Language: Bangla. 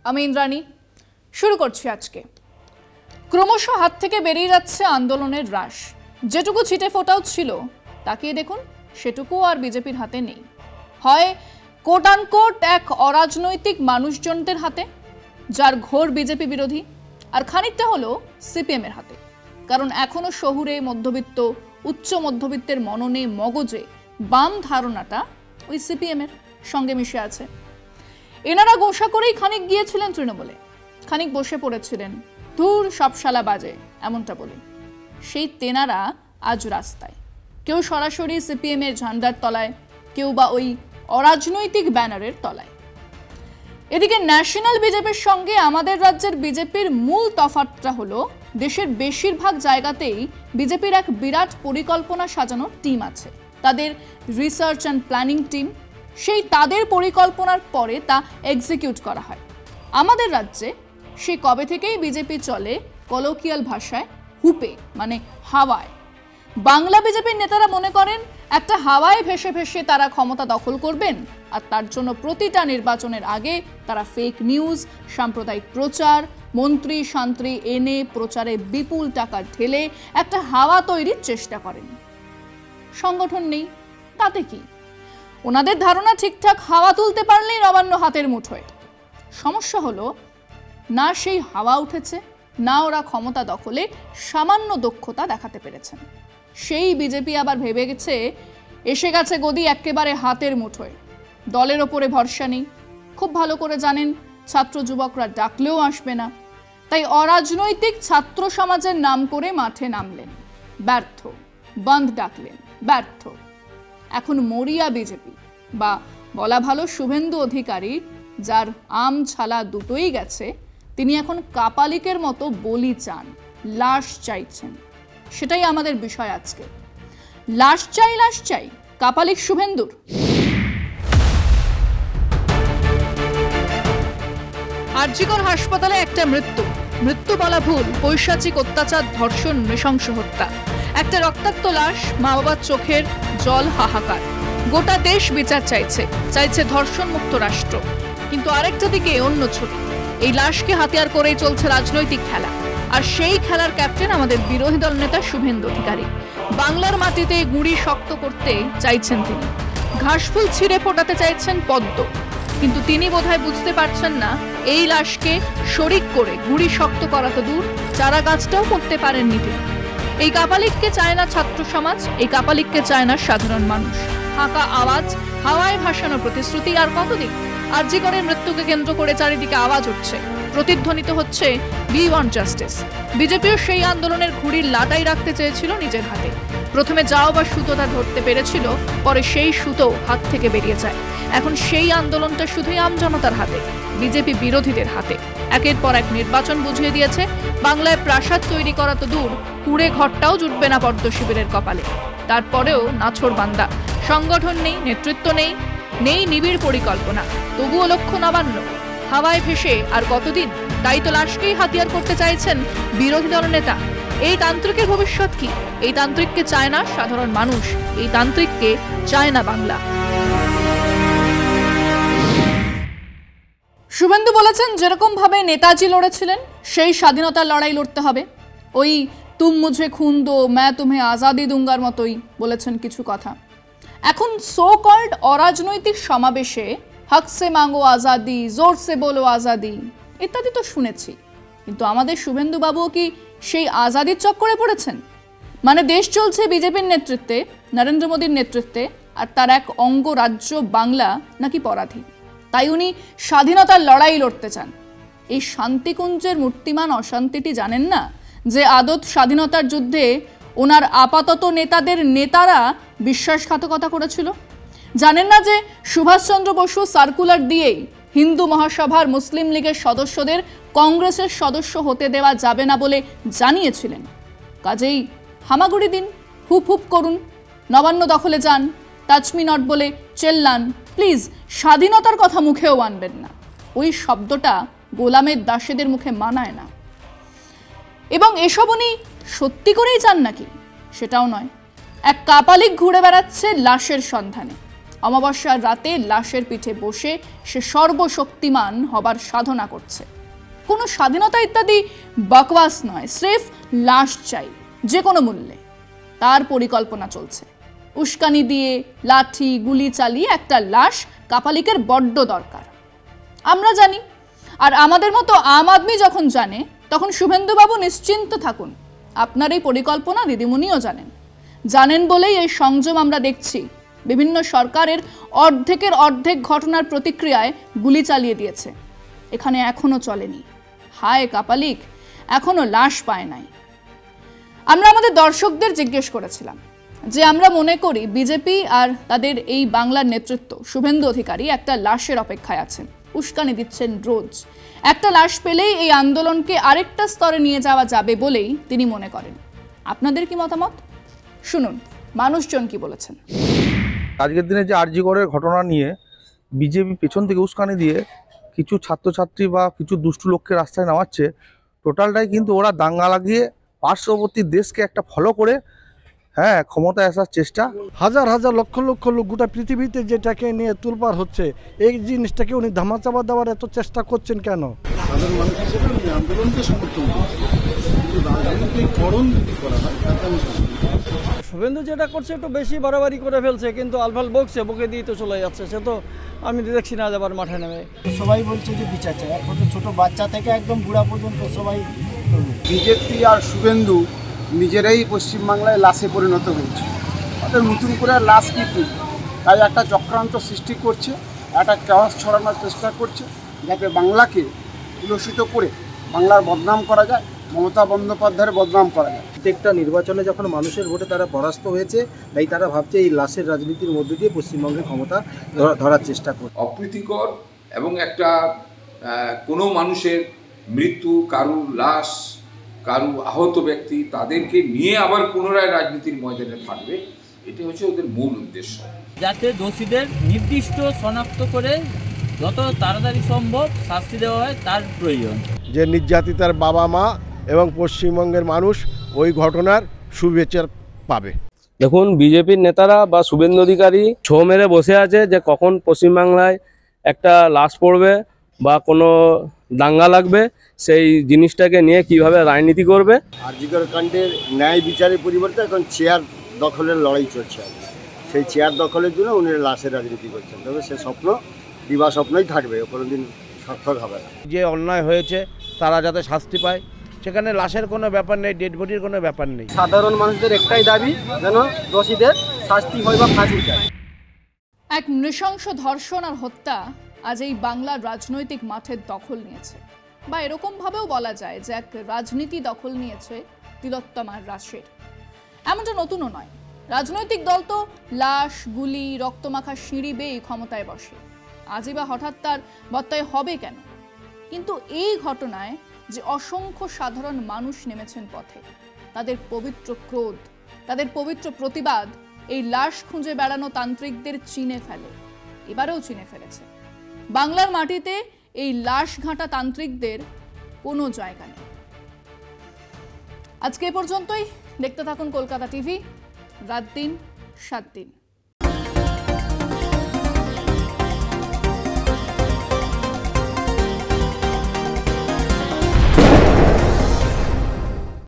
আমি ইন্দ্রাণী শুরু করছি আজকে। ক্রমশ হাত থেকে বেরিয়ে যাচ্ছে আন্দোলনের রাশ। যেটুকু ছিটে ফোটাও ছিল তাকিয়ে দেখুন সেটুকু আর বিজেপির হাতে নেই। হয় কোট আনকোট এক অরাজনৈতিক মানুষজনদের হাতে যার ঘোর বিজেপি বিরোধী, আর খানিকটা হলো সিপিএম এর হাতে। কারণ এখনো শহুরে মধ্যবিত্ত উচ্চ মধ্যবিত্তের মননে মগজে বাম ধারণাটা ওই সিপিএম এর সঙ্গে মিশে আছে। এনারা গোসা করেই খানিক গিয়েছিলেন তৃণমূলে, খানিক বসে পড়েছিলেন ধুর সব শালা বাজে এমনটা বলে। সেই তেনারা আজ রাস্তায়, কেউ সরাসরি সিপিএম এর ঝান্ডার তলায়, কেউ বা ওই অরাজনৈতিক ব্যানারের তলায়। এদিকে ন্যাশনাল বিজেপির সঙ্গে আমাদের রাজ্যের বিজেপির মূল তফাৎটা হলো দেশের বেশিরভাগ জায়গাতেই বিজেপির এক বিরাট পরিকল্পনা সাজানো টিম আছে, তাদের রিসার্চ অ্যান্ড প্ল্যানিং টিম। সেই তাদের পরিকল্পনার পরে তা এক্সিকিউট করা হয়। আমাদের রাজ্যে সে কবে থেকেই বিজেপি চলে কলোকিয়াল ভাষায় হুপে, মানে হাওয়ায়। বাংলা বিজেপির নেতারা মনে করেন একটা হাওয়ায় ভেসে ভেসে তারা ক্ষমতা দখল করবেন, আর তার জন্য প্রতিটা নির্বাচনের আগে তারা ফেক নিউজ, সাম্প্রদায়িক প্রচার, মন্ত্রী শান্ত্রী এনে প্রচারে বিপুল টাকা ঢেলে একটা হাওয়া তৈরির চেষ্টা করেন। সংগঠন নেই তাতে কি, ওনাদের ধারণা ঠিকঠাক হাওয়া তুলতে পারলেই নবান্ন হাতের মুঠোয়। সমস্যা হলো না সেই হাওয়া উঠেছে, না ওরা ক্ষমতা দখলে সামান্য দক্ষতা দেখাতে পেরেছেন। সেই বিজেপি আবার ভেবে গেছে এসে গেছে গদি একেবারে হাতের মুঠোয়, দলের ওপরে ভরসা নেই। খুব ভালো করে জানেন ছাত্র যুবকরা ডাকলেও আসবে না, তাই অরাজনৈতিক ছাত্র সমাজের নাম করে মাঠে নামলেন, ব্যর্থ। বন্ধ ডাকলেন, ব্যর্থ। এখন মরিয়া বিজেপি, বা বলা ভালো শুভেন্দু অধিকারী, যার আম ছালা দুটোই গেছে, তিনি এখন কাপালিকের মতো বলি চান, লাশ চাইছেন। সেটাই আমাদের বিষয় আজকে। লাশ চাই, লাশ চাই কাপালিক শুভেন্দুর। আরজিকর হাসপাতালে একটা মৃত্যু বলা ভুল, পৈশাচিক অত্যাচার, ধর্ষণ, নৃশংস হত্যা। একটা রক্তাক্ত লাশ, মা বাবার চোখের জল, হাহাকার। গোটা দেশ বিচার চাইছে ধর্ষণ মুক্ত রাষ্ট্র। কিন্তু আরেকটা দিকে অন্য ছবি, এই লাশকে হাতিয়ার করেই চলছে রাজনৈতিক খেলা। আর সেই খেলার ক্যাপ্টেন আমাদের বিরোধী দল নেতা শুভেন্দু অধিকারী। বাংলার মাটিতে গুঁড়ি শক্ত করতে চাইছেন তিনি, ঘাসফুল ছিঁড়ে ফোটাতে চাইছেন পদ্ম। কিন্তু তিনি বোধহয় বুঝতে পারছেন না এই লাশকে শরিক করে গুঁড়ি শক্ত করা তো দূর, চারা গাছটাও করতে পারেননি তিনি। এই কাপালিককে চায় না ছাত্র সমাজ, এই কাপালিককে চায় না সাধারণ মানুষ। ফাঁকা আওয়াজ, হাওয়ায় ভাসানো প্রতিশ্রুতি। আর কতদিন? আরজিকরের মৃত্যুকে কেন্দ্র করে চারিদিকে আওয়াজ উঠছে, প্রতিধ্বনিত হচ্ছে উই ওয়ান্ট জাস্টিস। বিজেপিও সেই আন্দোলনের ঘুড়ির লাটাই রাখতে চেয়েছিল নিজের হাতে। প্রথমে যাও বা সুতোটা ধরতে পেরেছিল, পরে সেই সুতো হাত থেকে বেরিয়ে যায়। এখন সেই আন্দোলনটা শুধুই আমজনতার হাতে, বিজেপি বিরোধীদের হাতে। একের পর এক নির্বাচন বুঝিয়ে দিয়েছে বাংলায় প্রাসাদ তৈরি করা তো দূর, কুড়ে ঘরটাও জুটবে না পদ্ম শিবিরের কপালে। তারপরেও নাছোড় বান্দা, সংগঠন নেই, নেতৃত্ব নেই, নিবিড় পরিকল্পনা। তবুও লক্ষ্য নবান্ন, হাওয়ায় ভেসে আর কতদিন? তাই তো লাশকেই হাতিয়ার করতে চাইছেন বিরোধী দল নেতা। এই তান্ত্রিকের ভবিষ্যৎ কি? এই তান্ত্রিককে চায় না সাধারণ মানুষ, এই তান্ত্রিককে চায় না বাংলা। শুভেন্দু বলেছেন যেরকম ভাবে নেতাজি লড়েছিলেন সেই স্বাধীনতার লড়াই লড়তে হবে। ওই তুম মুঝে খুন দো मैं तुम्हें आजादी दूंगाর মতোই বলেছেন কিছু কথা। এখন সো কল্ড অরাজনৈতিক সমাবেশে হক সে মাঙ্গো আজাদি, জোর সে বলো আজাদি ইত্যাদি তো শুনেছি, কিন্তু আমাদের শুভেন্দু বাবুও কি সেই আজাদির চক্করে পড়েছেন? মানে দেশ চলছে বিজেপির নেতৃত্বে, নরেন্দ্র মোদীর নেতৃত্বে, আর তার এক অঙ্গ রাজ্য বাংলা নাকি পরাধীন, তাই উনি স্বাধীনতার লড়াই লড়তে চান। এই শান্তিকুঞ্জের মূর্তিমান অশান্তিটি জানেন না যে আদত স্বাধীনতার যুদ্ধে ওনার আপাতত নেতাদের নেতারা বিশ্বাসঘাতকতা করেছিল? জানেন না যে সুভাষচন্দ্র বসু সার্কুলার দিয়েই হিন্দু মহাসভার মুসলিম লীগের সদস্যদের কংগ্রেসের সদস্য হতে দেওয়া যাবে না বলে জানিয়েছিলেন? কাজেই হামাগুড়ি দিন, হুপ হুপ করুন, নবান্ন দখলে যান, টাচ মি নট বলে চেল্লান, প্লিজ স্বাধীনতার কথা মুখেও আনবেন না। ওই শব্দটা গোলামের দাসেদের মুখে মানায় না। এবং এসব উনি সত্যি করেই চান নাকি? সেটাও নয়। এক কাপালিক ঘুরে বেড়াচ্ছে লাশের সন্ধানে, অমাবস্যার রাতে লাশের পিঠে বসে সে সর্বশক্তিমান হবার সাধনা করছে। কোনো স্বাধীনতা ইত্যাদি বকওয়াস নয়, স্রেফ লাশ চাই যে কোনো মূল্যে। তার পরিকল্পনা চলছে। উস্কানি দিয়ে, লাঠি গুলি চালিয়ে একটা লাশ কাপালিকের বড্ড দরকার। আমরা জানি, আর আমাদের মতো আম আদমি যখন জানে, তখন শুভেন্দুবাবু নিশ্চিন্ত থাকুন, আপনার এই পরিকল্পনা দিদিমণিও জানেন বলেই এই সংযম আমরা দেখছি। বিভিন্ন সরকারের অর্ধেকের অর্ধেক ঘটনার প্রতিক্রিয়ায় গুলি চালিয়ে দিয়েছে। এখানে এখনো চলেনি। হায় কাপালিক, এখনো লাশ পায় নাই। আমরা আমাদের দর্শকদের জিজ্ঞেস করেছিলাম যে আমরা মনে করি বিজেপি আর তাদের এই বাংলার নেতৃত্ব শুভেন্দু অধিকারী একটা লাশের অপেক্ষায় আছেন, উস্কানি দিচ্ছেন রোজ। একটা লাশ পেলেই এই আন্দোলনকে আরেকটা স্তরে নিয়ে যাওয়া যাবে বলেই তিনি মনে করেন। আপনাদের কি মতামত? শুনুন মানুষজন কি বলেছেন। আজকের দিনে যে আরজি করের ঘটনা নিয়ে বিজেপি পেছন থেকে উস্কানি দিয়ে কিছু ছাত্রছাত্রী বা কিছু দুষ্টু লোককে রাস্তায় নামাচ্ছে, টোটালটাই কিন্তু ওরা দাঙ্গা লাগিয়ে পার্শ্ববর্তী দেশকে একটা ফলো করে ক্ষমতায় আসার চেষ্টা। হাজার হাজার লক্ষ লক্ষ লোক গোটা পৃথিবীতে যেটাকে নিয়ে তুলপার হচ্ছে, এই জিনিসটাকে উনি ধামাচাপা দেওয়ার এত চেষ্টা করছেন কেন? সাধারণ মানুষ হিসেবে আমি আন্দোলনকে সমর্থন করছি, কিন্তু রাজনীতিকরণ যদি করা হয় তাতে আমি শুভেন্দু যেটা করছে একটু বেশি বাড়াবাড়ি করে ফেলছে, কিন্তু আলফাল বকছে, বকে দিয়ে তো চলে যাচ্ছে। সে তো আমি দেখছি না যাবার মাঠে নেমে। সবাই বলছে যে বিচার চাই, এখন তো ছোটো বাচ্চা থেকে একদম বুড়া পর্যন্ত সবাই। বিজেপি আর শুভেন্দু নিজেরাই পশ্চিমবাংলায় লাশে পরিণত হয়েছে। তাদের নতুন করে লাশ কি তাই একটা চক্রান্ত সৃষ্টি করছে, একটা চাওয়াজ ছড়ানোর চেষ্টা করছে, যাতে বাংলাকে কুলসিত করে বাংলার বদনাম করা যায়, মমতা বন্দ্যোপাধ্যায়ের বদনাম করা যায়। প্রত্যেকটা নির্বাচনে যখন মানুষের ভোটে তারা পরাস্ত হয়েছে, তাই তারা ভাবছে এই লাশের রাজনীতির মধ্য দিয়ে পশ্চিমবঙ্গের ক্ষমতা ধরার চেষ্টা করছে। অপ্রীতিকর এবং একটা কোনো মানুষের মৃত্যু, কারুর লাশ, কারু আহত ব্যক্তি, তাদেরকে নিয়ে আবার পুনরায় রাজনীতির ময়দানে থাকবে, এটি হচ্ছে ওদের মূল উদ্দেশ্য। যাতে দোষীদের নির্দিষ্ট শনাক্ত করে যত তাড়াতাড়ি সম্ভব শাস্তি দেওয়া হয় তার প্রয়োজন। যে নির্যাতিতার বাবা মা এবং পশ্চিমবঙ্গের মানুষ ওই ঘটনার শুভেচ্ছা পাবে। দেখুন, বিজেপির নেতারা বা শুভেন্দু অধিকারী ছো মেরে বসে আছে যে কখন পশ্চিমবাংলায় একটা লাশ পড়বে বা কোনো দাঙ্গা লাগবে, সেই জিনিসটাকে নিয়ে কিভাবে রাজনীতি করবে। আরজিকর কাণ্ডের ন্যায় বিচারের পরিবর্তে এখন চেয়ার দখলের লড়াই চলছে। সেই চেয়ার দখলের জন্য উনি লাশের রাজনীতি করছেন। তবে সে স্বপ্ন দিবা স্বপ্নই থাকবে, কোনোদিন সার্থক হবে না। যে অন্যায় হয়েছে তারা যাতে শাস্তি পায়, সেখানে লাশের কোনো ব্যাপার নেই, ডেড বডির কোনো ব্যাপার নেই। সাধারণ মানুষদের একটাই দাবি, যেন দোষীদের শাস্তি হয় বা ফাঁসি চায়। এক নৃশংস ধর্ষণ আর হত্যা আজ এই বাংলার রাজনৈতিক মাঠের দখল নিয়েছে, বা এরকম ভাবেও বলা যায় যে এক রাজনীতি দখল নিয়েছে তিলোত্তমার রাশের। এমনটা নতুনও নয়। রাজনৈতিক দল তো লাশ, গুলি, রক্তমাখা সিঁড়ি বেয়ে ক্ষমতায় বসে। আজই বা হঠাৎ তার বত্তায় হবে কেন? কিন্তু এই ঘটনায় যে অসংখ্য সাধারণ মানুষ নেমেছেন পথে, তাদের পবিত্র ক্রোধ, তাদের পবিত্র প্রতিবাদ এই লাশ খুঁজে বেড়ানো তান্ত্রিকদের চিনে ফেলে, এবারেও চিনে ফেলেছে। বাংলার মাটিতে এই লাশ ঘাঁটা তান্ত্রিকদের কোনো জায়গা নেই। আজকে এ পর্যন্তই। দেখতে থাকুন কলকাতা টিভি, রাত দিন 7 দিন।